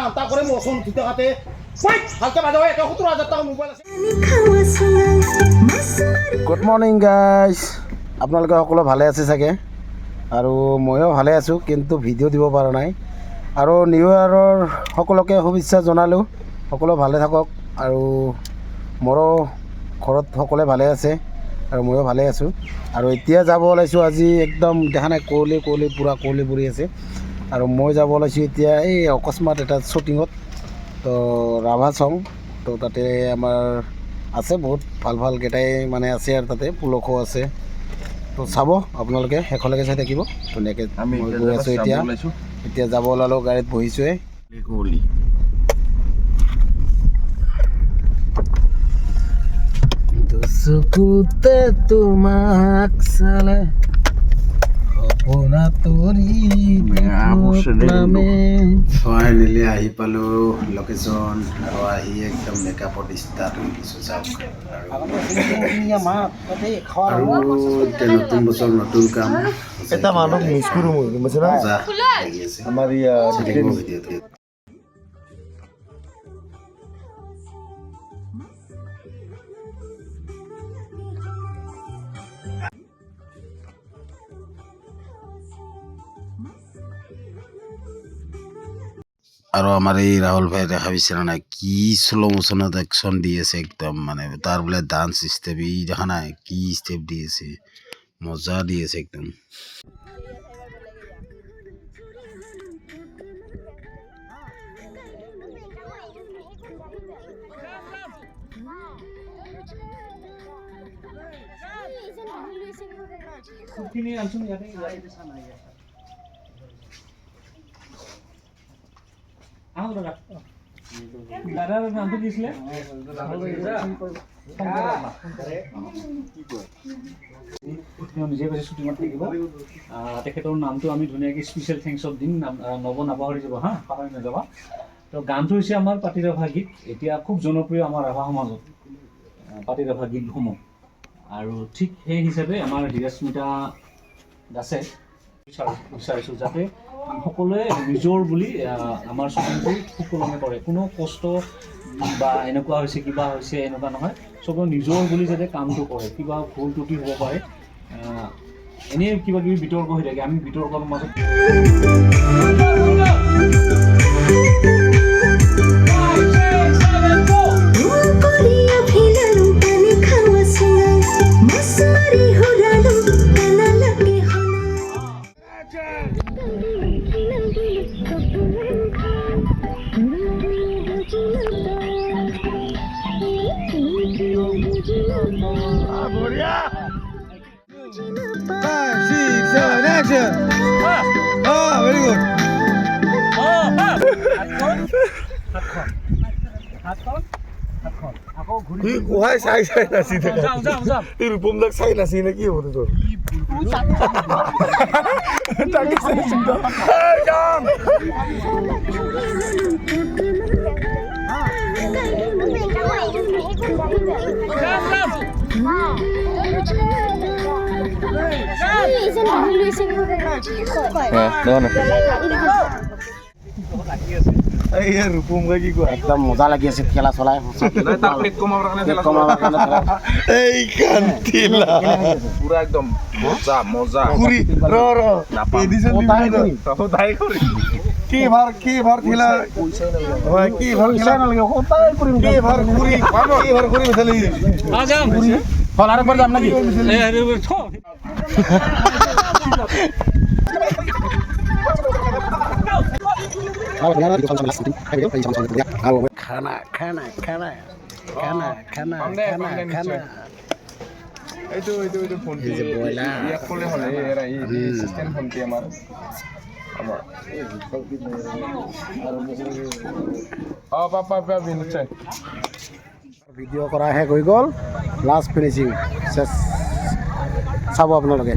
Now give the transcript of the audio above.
আনতা করে মৌসুম ধুতে খাতে ভালকে বাজাও ৭১,০০০ টাকা মোবাইল আছে। গুড মৰ্ণিং গাইজ, আপোনালোকে সকলো ভালে আছে চাগে আৰু ময়ো ভালে আছোঁ, কিন্তু ভিডিঅ' দিব পৰা নাই। আৰু নিউ ইয়েৰৰ সকলোকে শুভেচ্ছা জনালোঁ, সকলো ভালে থাকক। আৰু মোৰো ঘৰত সকলোৱে ভালে আছে আৰু ময়ো ভালে আছোঁ। আৰু এতিয়া যাব ওলাইছোঁ, আজি একদম দেখা নাই কুঁৱলী পূৰা কুঁৱলী পৰি আছে। আৰু মই যাব ওলাইছোঁ এতিয়া এই অকস্মাত এটা শ্বুটিঙত, তো ৰাভা চং। তো তাতে আমাৰ আছে বহুত ভাল কেইটাই মানে আছে, আৰু তাতে পুলকো আছে। তো চাব আপোনালোকে, শেষলৈকে চাই থাকিব ধুনীয়াকৈ। আমি গৈ আছোঁ এতিয়া যাব ওলালোঁ, গাড়ীত বহিছোঁৱে। কুঁৱলী চকুতে তোমাক চালে সপোনা তৰি ফাইনেলি আহি পালোঁ লোকেশ্যন। আৰু আহি একদম মেকআপত ষ্টাৰ্ট হৈ দিছোঁ চাওক। আৰু এতিয়া নতুন বছৰ নতুন কাম, এটা মানুহ মিছ কৰোঁ মই গম পাইছে না আমাৰ ভিডিঅ'টো। আৰু আমাৰ এই ৰাহুল ভাই দেখা পাইছে নাই, কি শ্ল' মোশ্যনত একশ্যন দি আছে একদম, মানে তাৰ বোলে ডান্স ষ্টেপ ই দেখা নাই কি ষ্টেপ দি আছে, মজা দি আছে একদম। দাদাৰ নামটো কি আছিলে? নিজে কৈছে শ্বুটিঙত থাকিব। তেখেতৰ নামটো আমি ধুনীয়াকৈ স্পেচিয়েল থেংকছত দিম, নব নাপাহৰি যাব হা, পাহৰি নাযাবা। তো গানটো হৈছে আমাৰ পাতি ৰাভা গীত, এতিয়া খুব জনপ্ৰিয় আমাৰ ৰাভা সমাজত পাতি ৰাভা গীতসমূহ। আৰু ঠিক সেই হিচাপে আমাৰ ধীৰস্মিতা দাসে বিচাৰিছোঁ যাতে সকলোৱে নিজৰ বুলি আমাৰ শ্বুটিংটো সুকলমে কৰে, কোনো কষ্ট বা এনেকুৱা হৈছে কিবা হৈছে এনেকুৱা নহয়, চবে নিজৰ বুলি যাতে কামটো কৰে। কিবা ভুল ত্ৰুটি হ'ব পাৰে, এনেই কিবা কিবি বিতৰ্ক হৈ থাকে, আমি বিতৰ্কৰ মাজত চাই নাচি ৰূপমদাক চাই নাচি নে কি হ'ব তোৰ? একদম মজা লাগি আছে খেলা চলাই। একদম মজা মজা কি ভাৰ খেলা কি ভাৰ খেলা নালাগে কি ভাৰ ঘূৰি বিচাৰি ফলাৰ পৰা যাম নাকি? খানা খানা খানা খানা খানা খানা খানা এইটো ফোনটি ইয়াক ক'লে হ'লে এই এছিষ্টেণ্ট ফোনটি আমাৰ নিশ্চয় ভিডিঅ' কৰা শেষ হৈ গ'ল, লাষ্ট ফিনিচিং চেছ চাব আপোনালোকে।